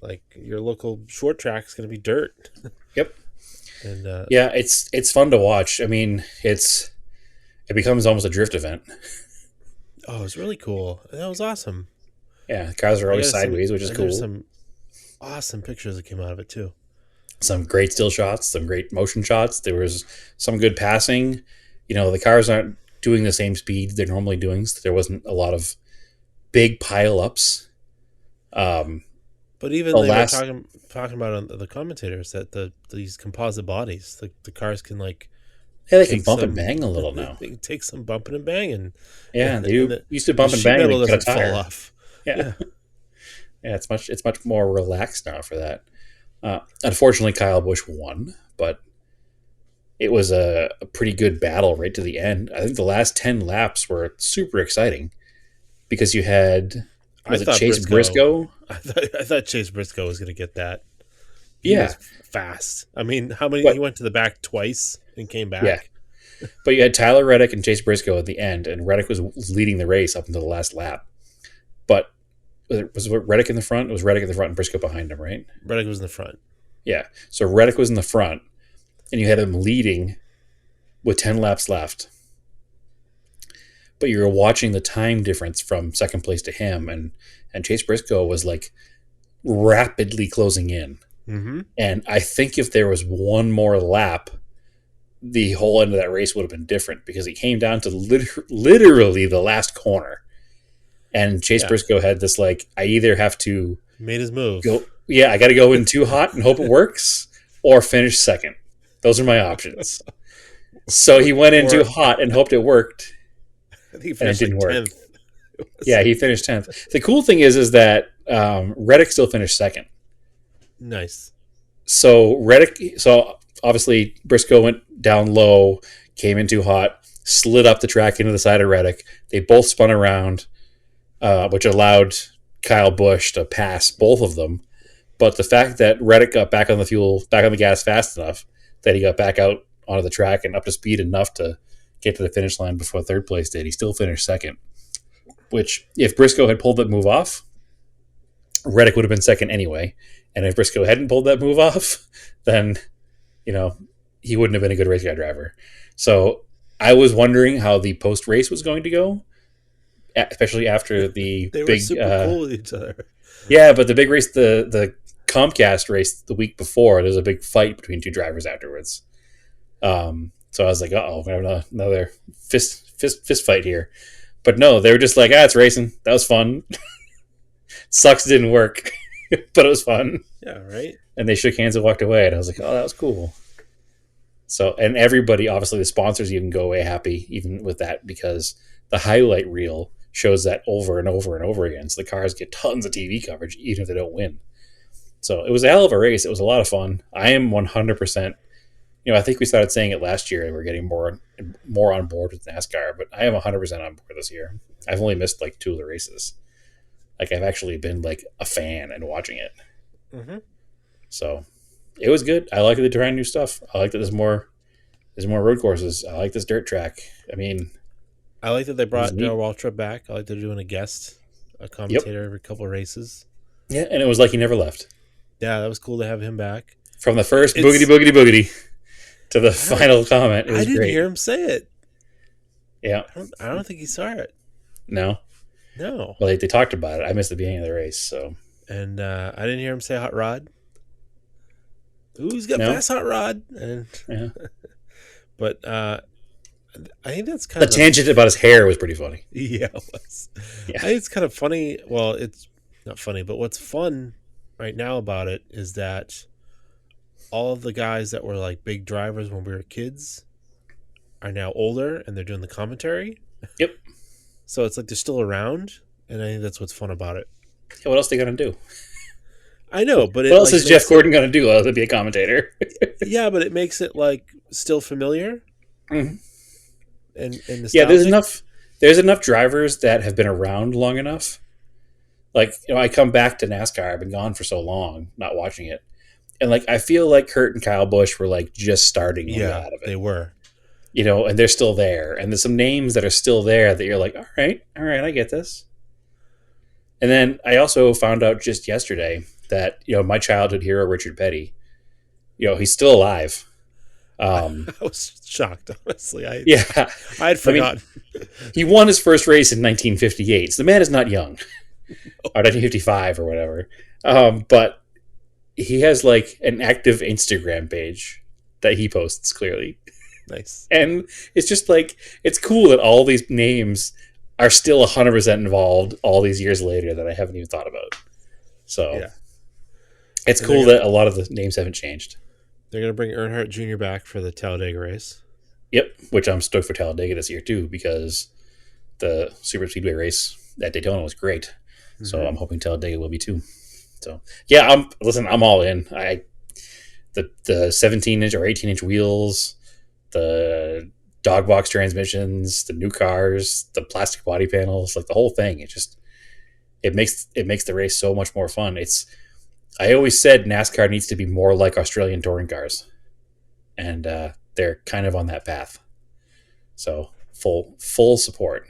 like your local short track is going to be dirt. Yep. And Yeah, it's fun to watch. I mean, it becomes almost a drift event. oh, it's really cool. That was awesome. Yeah, the cars are always sideways, which is There's cool. some awesome pictures that came out of it too. Some great still shots, some great motion shots. There was some good passing. The cars aren't doing the same speed they're normally doing, so there wasn't a lot of big pile ups. But even The they were last, talking about on the commentators that these composite bodies, the cars can like yeah, they can take bump and some bang a little they now. can take some bumping and banging, Yeah, and they do. the, Used to the bump and sheet bang and metal they cut a doesn't fall tire. off. Yeah, Yeah. yeah, it's much more relaxed now for that. Unfortunately, Kyle Busch won, but it was a pretty good battle right to the end. I think the last 10 laps were super exciting because you had, I was it thought Chase Briscoe. Briscoe? I thought Chase Briscoe was going to get that. He Yeah, was fast. I mean, how many? but He went to the back twice and came yeah, back. but you had Tyler Reddick and Chase Briscoe at the end, and Reddick was leading the race up until the last lap. But was it Reddick in the front? It was Reddick in the front and Briscoe behind him, right? Reddick was in the front. Yeah. So Reddick was in the front, and you had him leading with 10 laps left. But you were watching the time difference from second place to him, and Chase Briscoe was like rapidly closing in. Mm-hmm. And I think if there was one more lap, the whole end of that race would have been different because it came down to literally the last corner. And Chase Yeah, Briscoe had this like, I either have to made his move. go, yeah, I got to go in too hot and hope it works, or finish second. Those are my options. So he went in too Or hot and hoped it worked, I think he and it finished like didn't work. 10th. Yeah, he finished 10th. The cool thing is that Reddick still finished second. Nice. So obviously Briscoe went down low, came in too hot, slid up the track into the side of Reddick. They both spun around, which allowed Kyle Busch to pass both of them. But the fact that Reddick got back on the gas fast enough that he got back out onto the track and up to speed enough to get to the finish line before third place did, he still finished second. Which, if Briscoe had pulled that move off, Reddick would have been second anyway. And if Briscoe hadn't pulled that move off, then, he wouldn't have been a good race car driver. So I was wondering how the post race was going to go, especially after the They were big, super cool with each other. yeah, but the big race, the Comcast race the week before, there's a big fight between two drivers afterwards. So I was like, we're going to have another fist fight here. But no, they were just like, it's racing. That was fun. Sucks it didn't work, but it was fun. Yeah, right. And they shook hands and walked away. And I was like, that was cool. So, and everybody, obviously the sponsors even go away happy even with that because the highlight reel shows that over and over and over again. So the cars get tons of TV coverage even if they don't win. So it was a hell of a race. It was a lot of fun. I am 100%. I think we started saying it last year, and we're getting more on board with NASCAR. But I am 100% on board this year. I've only missed like two of the races. Like I've actually been like a fan and watching it. Mm-hmm. So it was good. I like that they're trying new stuff. I like that there's more road courses. I like this dirt track. I mean, I like that they it was brought Darrell neat. Waltrip back. I like they're doing a Yep. commentator every couple of races. Yeah, and it was like he never left Yeah, that was cool to have him back. from the first boogity It's boogity boogity to the I don't final comment. It I was didn't great. hear him say it. Yeah. I don't think he saw it. No. No, Well, they talked about it. I missed the beginning of the race, so and I didn't hear him say hot rod. Ooh, he's got no. fast hot rod. And Yeah. but I think that's kind The of tangent about his hair was pretty funny. yeah. It was. I Yeah. think it's kind of funny. Well, it's not funny, but what's fun right now about it is that all of the guys that were like big drivers when we were kids are now older and they're doing the commentary. Yep. So it's like they're still around, and I think that's what's fun about it. Yeah, what else are they gonna do? I know, but What it else like is Jeff makes it Gordon gonna do other than be a commentator? yeah, but it makes it like still familiar Mhm. and Yeah, there's nostalgic. enough. There's enough drivers that have been around long enough. Like I come back to NASCAR. I've been gone for so long, not watching it, and like I feel like Kurt and Kyle Busch were like just starting when we got Yeah, out of it. they were. And they're still there, and there's some names that are still there that you're like, all right, I get this. And then I also found out just yesterday that my childhood hero Richard Petty, he's still alive. I Um, was shocked, honestly. yeah, I had I mean, forgotten. he won his first race in 1958, so the man is not young, or 1955 or whatever. But he has like an active Instagram page that he posts clearly, Nice. and it's just like it's cool that all these names are still 100% involved all these years later that I haven't even thought about. So Yeah, it's and they're cool gonna that a lot of the names haven't changed. they're gonna bring Earnhardt Jr. back for the Talladega race. Yep, which I'm stoked for Talladega this year too because the Super Speedway race at Daytona was great. So Mm-hmm. I'm hoping Talladega will be too. So yeah, I'm all in. The 17-inch or 18-inch wheels, the dog box transmissions, the new cars, the plastic body panels, like the whole thing. It makes the race so much more fun. I always said NASCAR needs to be more like Australian touring cars, and they're kind of on that path. So full support,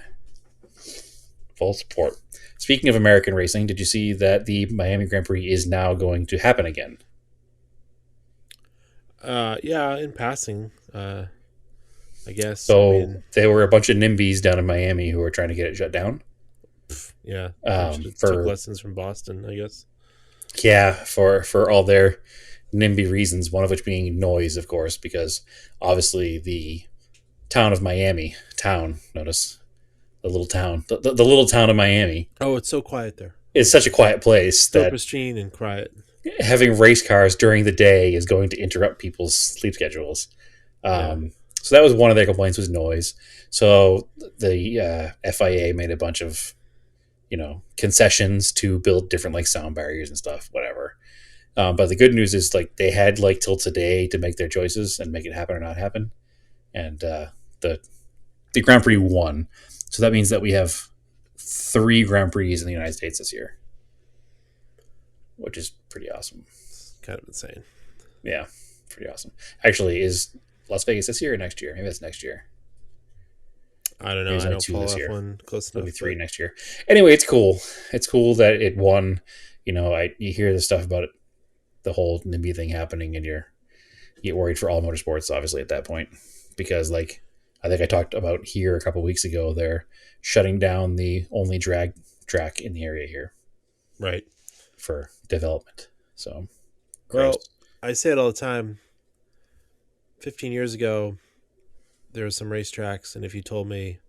full support. Speaking of American racing, did you see that the Miami Grand Prix is now going to happen again? Yeah, in passing, I guess. I So mean, there were a bunch of NIMBYs down in Miami who were trying to get it shut down. yeah, they should have took For lessons from Boston, I guess. Yeah, for all their NIMBY reasons, one of which being noise, of course, because obviously the town of Miami, notice the little town, the little town of Miami Oh, it's so quiet there. is such a quiet place So that pristine and quiet. having race cars during the day is going to interrupt people's sleep schedules. Yeah, So that was one of their complaints was noise. So the FIA made a bunch of concessions to build different like sound barriers and stuff, whatever. But the good news is like they had like till today to make their choices and make it happen or not happen. And the Grand Prix won. So that means that we have 3 Grand Prix in the United States this year, which is pretty awesome. it's kind of insane. Yeah, pretty awesome. Actually, is Las Vegas this year or next year? Maybe that's next year. I don't Maybe know. it's I only don't 2 follow this year. F1 close It'll enough. be 3 next year. Anyway, it's cool. It's cool that it won. You hear the stuff about it, the whole NIMBY thing happening, and you get worried for all motorsports, obviously, at that point. Because, like, I think I talked about here a couple weeks ago, they're shutting down the only drag track in the area here Right. for development. So, Well, gross. I say it all the time. 15 years ago, there were some racetracks, and if you told me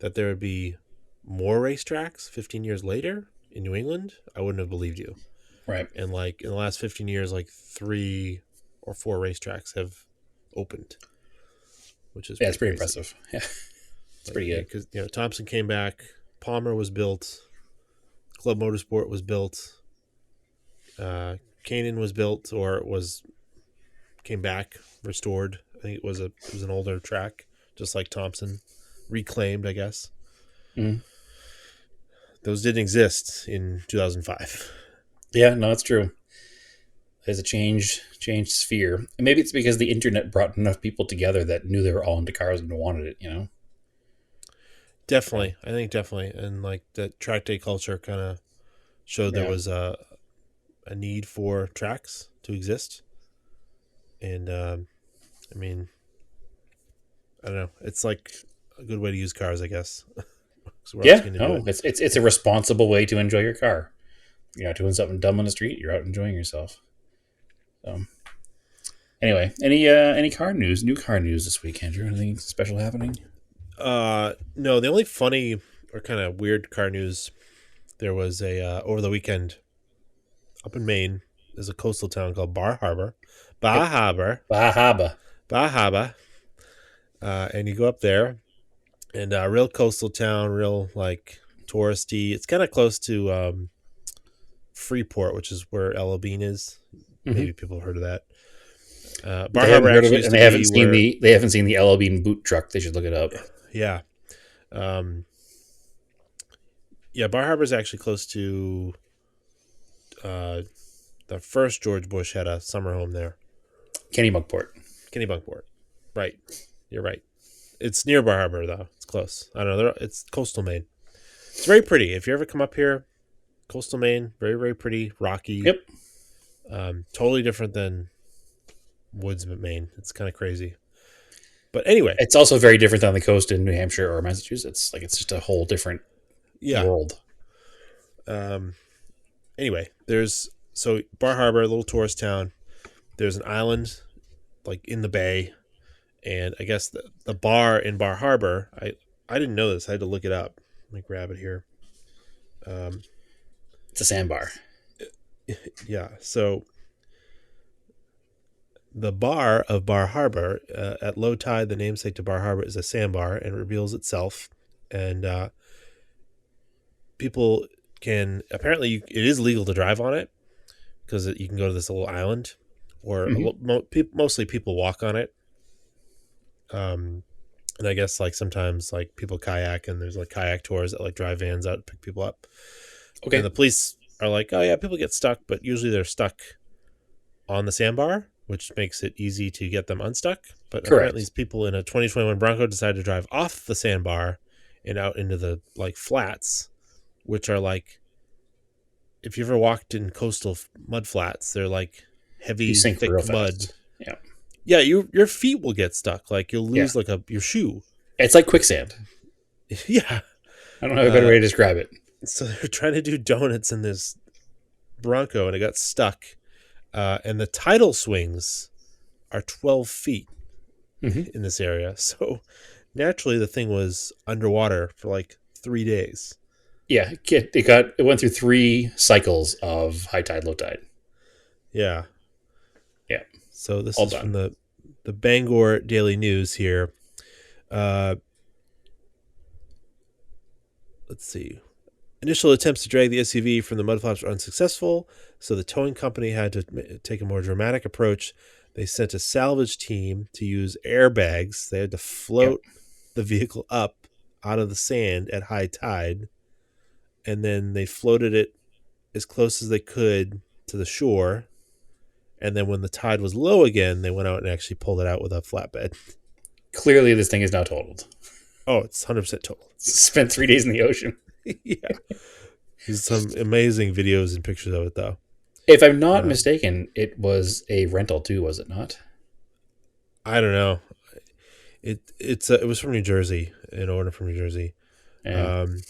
that there would be more racetracks 15 years later in New England, I wouldn't have believed you. Right. And like in the last 15 years, like 3 or 4 racetracks have opened, which is Yeah, it's pretty crazy. impressive. Yeah, it's pretty good. Because Thompson came back, Palmer was built, Club Motorsport was built, Canaan was built or was came back restored. I think it was an older track, just like Thompson reclaimed, I guess. Mm. Those didn't exist in 2005. Yeah, no, it's true. There's a changed sphere, and maybe it's because the internet brought enough people together that knew they were all into cars and wanted it. So Definitely, I think definitely, and like that track day culture kind of showed there yeah, was a need for tracks to exist, and I mean, I don't know, it's like a good way to use cars, I guess. So we're also yeah. going to do No, it. it's a responsible way to enjoy your car. You're not doing something dumb on the street. You're out enjoying yourself. So anyway, any car news? New car news this week, Andrew? Anything special happening? No, the only funny or kind of weird car news there was a over the weekend up in Maine. There's a coastal town called Bar Harbor, Bar Yep. Harbor, Bahaba. Bar Harbor, and you go up there, and real coastal town, real like touristy. It's kind of close to Freeport, which is where Ella Bean is. Mm-hmm. Maybe people have heard of that. Bar They Harbor haven't heard of actually it, used and to be where, they haven't seen the LL Bean boot truck. They should look it up. yeah, um, yeah. Bar Harbor is actually close to uh, the first George Bush had a summer home there. Kennebunkport. Kennebunkport. Right. You're right. It's near Bar Harbor, though. It's close. I don't know. It's coastal Maine. It's very pretty. If you ever come up here, coastal Maine, very, very pretty, rocky. Yep. Totally different than woods of Maine. It's kind of crazy. But anyway, It's also very different on the coast in New Hampshire or Massachusetts. Like it's just a whole different yeah. world. Um, anyway, there's so Bar Harbor, a little tourist town. There's an island like in the bay, and I guess the bar in Bar Harbor. I didn't know this. I had to look it up. Let me grab it here. Um, It's a sandbar. yeah. So the bar of Bar Harbor at low tide, the namesake to Bar Harbor is a sandbar and reveals itself. And people can apparently it is legal to drive on it because you can go to this little island, or Mm-hmm. mostly people walk on it. And I guess like sometimes like people kayak and there's like kayak tours that like drive vans out to pick people up. And Okay. the police are like, oh yeah, people get stuck, but usually they're stuck on the sandbar, which makes it easy to get them unstuck. But apparently Correct. these people in a 2021 Bronco decided to drive off the sandbar and out into the like flats, which are like, if you ever walked in coastal mud flats, they're like You heavy, sink real thick mud. fast. Yeah. Yeah, your feet will get stuck. Like you'll Yeah. lose like your shoe. It's like quicksand. Yeah. I don't have a better Uh, way to describe it. so they're trying to do donuts in this Bronco, and it got stuck. And the tidal swings are 12 feet Mm-hmm. in this area. So naturally, the thing was underwater for like 3 days. Yeah. It went through 3 cycles of high tide, low tide. Yeah. Yeah. So this All is from done. the Bangor Daily News here. Uh, let's see. Initial attempts to drag the SUV from the mudflaps were unsuccessful, so the towing company had to take a more dramatic approach. They sent a salvage team to use airbags. They had to Yep. float the vehicle up out of the sand at high tide, and then they floated it as close as they could to the shore. And then when the tide was low again, they went out and actually pulled it out with a flatbed. Clearly, this thing is now totaled. Oh, it's 100% total. Spent 3 days in the ocean. Yeah. There's some amazing videos and pictures of it, though. If I'm not Uh, mistaken, it was a rental too, was it not? I don't know. It was from New Jersey, an order from New Jersey. Yeah, Um,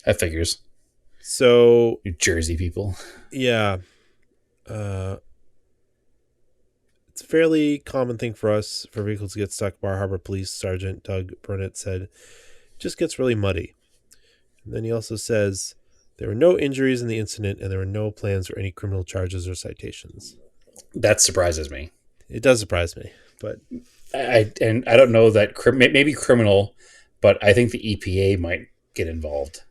that figures. so New Jersey people. yeah, uh, it's a fairly common thing for us for vehicles to get stuck. Bar Harbor Police Sergeant Doug Burnett said, "It just gets really muddy." And then he also says there were no injuries in the incident, and there were no plans for any criminal charges or citations. That surprises me. It does surprise me, but I don't know that maybe criminal, but I think the EPA might get involved.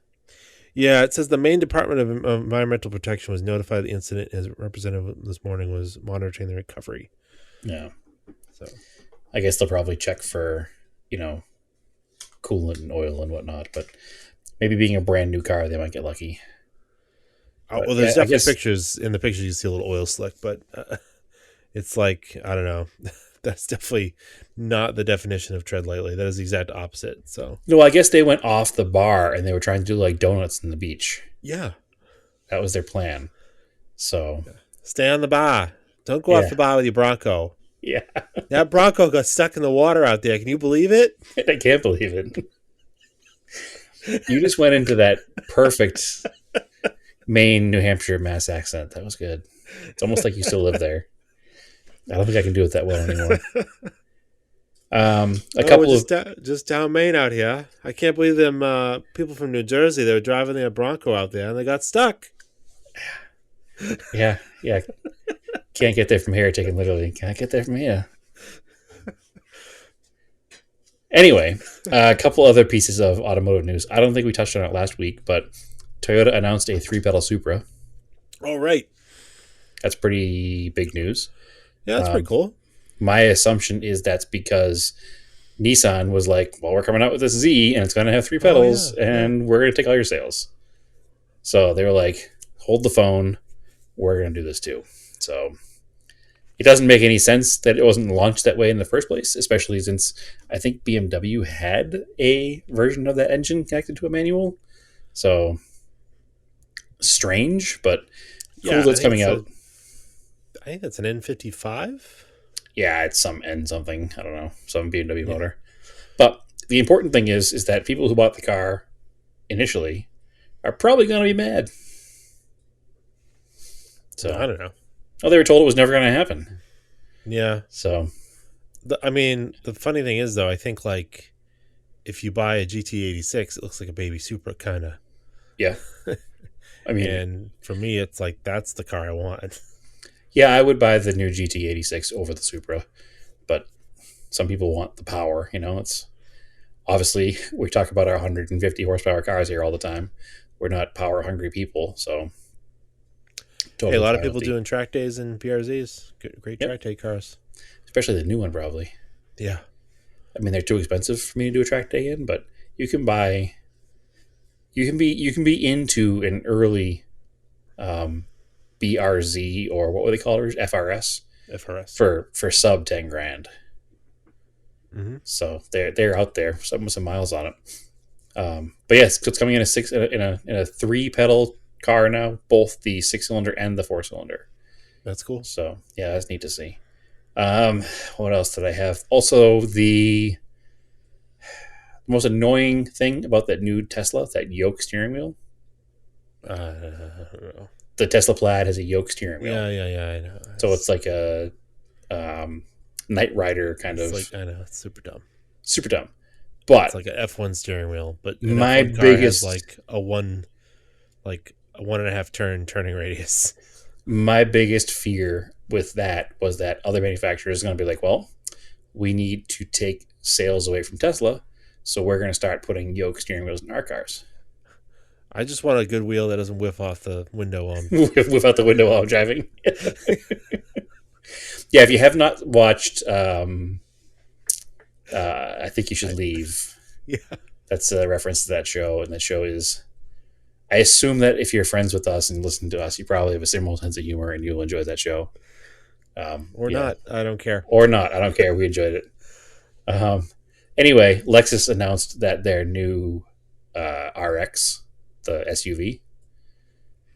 Yeah, it says the Maine Department of Environmental Protection was notified of the incident as representative this morning was monitoring the recovery. Yeah, So, I guess they'll probably check for you know coolant and oil and whatnot, but maybe being a brand new car, they might get lucky. But well, there's yeah, I definitely guess pictures. In the pictures, you see a little oil slick, but it's like, I don't know. That's definitely not the definition of tread lightly. That is the exact opposite. So, no, I guess they went off the bar and they were trying to do like donuts in the beach. yeah. That was their plan. So Stay on the bar. Don't go off yeah, the bar with your Bronco. yeah, That Bronco got stuck in the water out there. Can you believe it? I can't believe it. You just went into that perfect Maine, New Hampshire, Mass accent. That was good. It's almost like you still live there. I don't think I can do it that well anymore. A Oh, we're couple of just down Maine out here. I can't believe them people from New Jersey. They were driving their Bronco out there and they got stuck. yeah, yeah. Can't get there from here. Taken literally. Can't get there from here. Anyway, a couple other pieces of automotive news. I don't think we touched on it last week, but Toyota announced a 3-pedal Supra. All right. That's pretty big news. Yeah, that's pretty cool. My assumption is that's because Nissan was like, well, we're coming out with this Z and it's going to have 3 pedals and we're going to take all your sales. So they were like, hold the phone. We're going to do this too. So it doesn't make any sense that it wasn't launched that way in the first place, especially since I think BMW had a version of that engine connected to a manual. So strange, but cool that's coming out. I think that's an N55. Yeah, it's some N something. I don't know, some BMW motor. But the important thing is that people who bought the car initially are probably going to be mad. So I don't know. Oh, they were told it was never going to happen. Yeah. So, I mean, the funny thing is, though, I think like if you buy a GT86, it looks like a baby Supra, kind of. yeah. I mean, and for me, it's like that's the car I want. Yeah, I would buy the new GT86 over the Supra, but some people want the power. It's obviously we talk about our 150 horsepower cars here all the time. We're not power hungry people, so totally. Hey, a lot of people doing track days and PRZs. Great track day cars, especially the new one, probably. Yeah, I mean they're too expensive for me to do a track day in, but you can buy. You can be into an early BRZ or what would they call it? FRS. For sub 10 grand. Mm-hmm. So they're out there, some miles on it. But yes, it's coming in a 3-pedal car now, both the 6-cylinder and the 4-cylinder. That's cool. So yeah, that's neat to see. What else did I have? Also, the most annoying thing about that new Tesla, that yoke steering wheel. I don't know. The Tesla Plaid has a yoke steering wheel. Yeah, I know. So it's like a Knight Rider kind of. I know, it's super dumb. Super dumb. But it's like an F1 steering wheel, but my F1 car biggest has a 1.5 turning radius. My biggest fear with that was that other manufacturers are going to be like, well, we need to take sales away from Tesla, so we're going to start putting yoke steering wheels in our cars. I just want a good wheel that doesn't whiff off the window while whiff out the window while I'm driving. Yeah, if you have not watched, I think you should leave. Yeah, that's a reference to that show, and that show is. I assume that if you're friends with us and listen to us, you probably have a similar sense of humor, and you'll enjoy that show. Or not, I don't care. Or not, I don't care. We enjoyed it. Anyway, Lexus announced that their new RX, the SUV,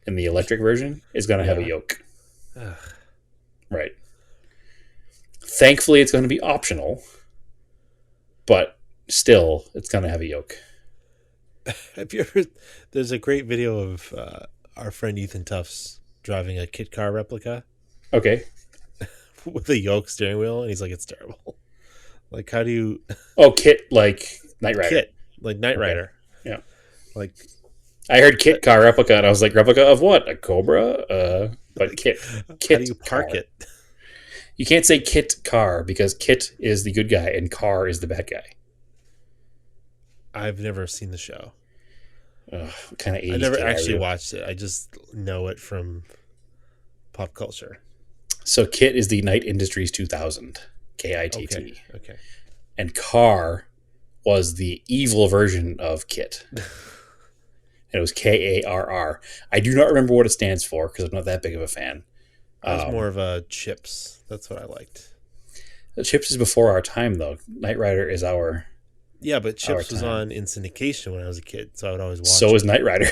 in the electric version, is going to have a yoke. Right. Thankfully, it's going to be optional, but still, it's going to have a yoke. Have you ever? There's a great video of our friend Ethan Tufts driving a kit car replica. Okay. With a yoke steering wheel, and he's like, "It's terrible." Like, how do you? Oh, kit like Knight Rider. Kit like Knight Rider. Yeah. Like, I heard kit car replica, and I was like, replica of what? A Cobra? But kit. How do you park car. it? You can't say kit car because kit is the good guy and car is the bad guy. I've never seen the show. What kind of I 80s never kid are actually you? watched it. I just know it from pop culture. So KITT is the Knight Industries 2000, Okay. KITT. Okay. And KAR was the evil version of KITT. And it was KARR. I do not remember what it stands for because I'm not that big of a fan. I was more Um, of a Chips. That's what I liked. the Chips is before our time, though. Knight Rider is Yeah, but our Chips was time. on in syndication when I was a kid, so I would always watch So is it. Knight Rider.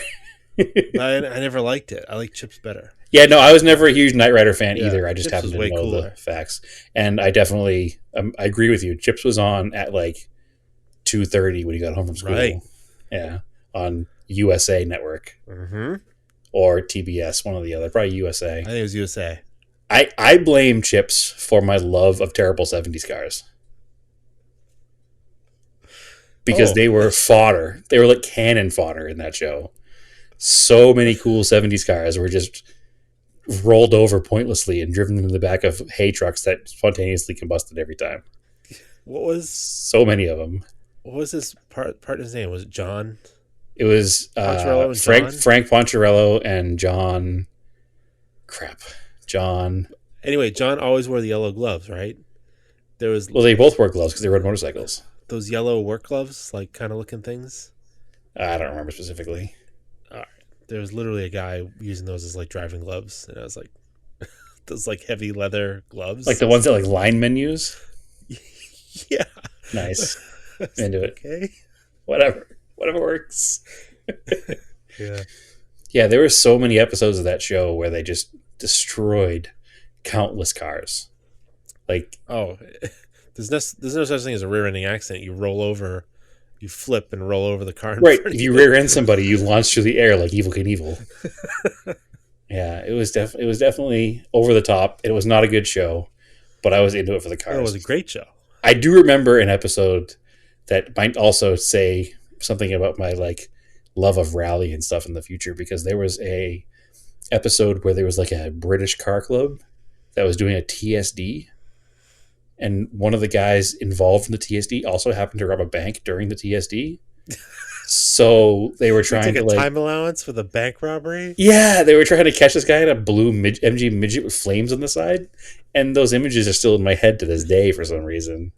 But I never liked it. I like Chips better. Yeah, no, I was never a huge Knight Rider fan Yeah, either. I just Chips happen was to way know the cooler. facts, and I definitely I agree with you. Chips was on at like 2:30 when you got home from Right. school. Yeah, on USA Network Mm-hmm. or TBS, one or the other. Probably I USA. think it was USA. I blame Chips for my love of terrible '70s cars because Oh, they were fodder. They were like cannon fodder in that show. So many cool '70s cars were just rolled over pointlessly and driven into the back of hay trucks that spontaneously combusted every time. what was So many of them. what was his partner's name? Was it John It was Poncherello and Frank John? Frank Poncherello and John. Crap, John. Anyway, John always wore the yellow gloves, right? There was Well, they both wore gloves because they rode motorcycles. those yellow work gloves, like kind of looking things. I don't remember specifically. All right. There was literally a guy using those as like driving gloves, and I was like, those like heavy leather Like gloves. the ones that like linemen use. Yeah. Nice. Like, Into it. okay. Whatever works. Yeah. Yeah, there were so many episodes of that show where they just destroyed countless cars. Like, Oh, there's no such thing as a rear-ending accident. You roll over, you flip and roll over the car in right, front if of you you. rear end somebody, you launch through the air like Evil Knievel. Yeah, it was definitely over the top. It was not a good show, but I was into it for the Oh, it was a cars. great show. I do remember an episode that might also say something about my like love of rally and stuff in the future because there was a episode where there was like a British car club that was doing a TSD, and one of the guys involved in the TSD also happened to rob a bank during the TSD. So they were We trying took to a like, time allowance for the bank robbery. yeah, they were trying to catch this guy in a blue MG midget with flames on the side, and those images are still in my head to this day for some reason.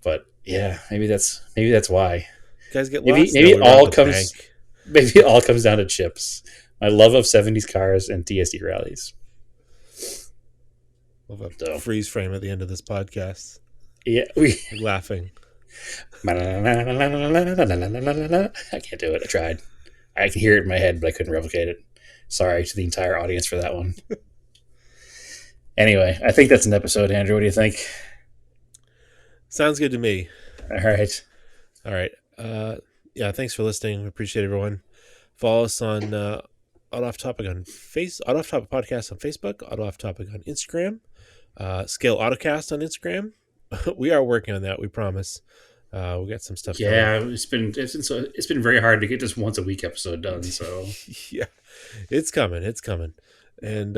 But yeah, maybe that's why. You guys get Maybe lost? No, we robbed the bank. maybe it all comes down to chips. My love of '70s cars and TSD rallies. We'll have a So freeze frame at the end of this podcast. yeah, we. Like laughing. I can't do it. I tried. I can hear it in my head, but I couldn't replicate it. Sorry to the entire audience for that one. Anyway, I think that's an episode, Andrew. What do you think? Sounds good to me. All right. All right. Yeah, thanks for listening. We appreciate everyone. Follow us on Auto Off Topic on Auto Off Topic Podcast on Facebook, Auto Off Topic on Instagram, Scale Autocast on Instagram. We are working on that, we promise. We got some stuff coming. Yeah, it's been very hard to get this once a week episode done. So Yeah, it's coming. It's coming. And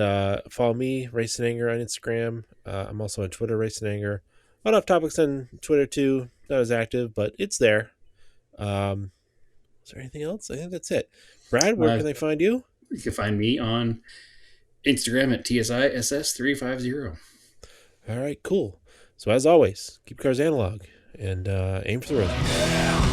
follow me, Race and Anger, on Instagram. I'm also on Twitter, Race and Anger. Auto Off Topics on Twitter too. Not as active, but it's there. Is there anything else? I think that's it. Brad, where can they find you? you can find me on Instagram at TSISS350. All right, cool. So as always, keep cars analog and aim for the roses.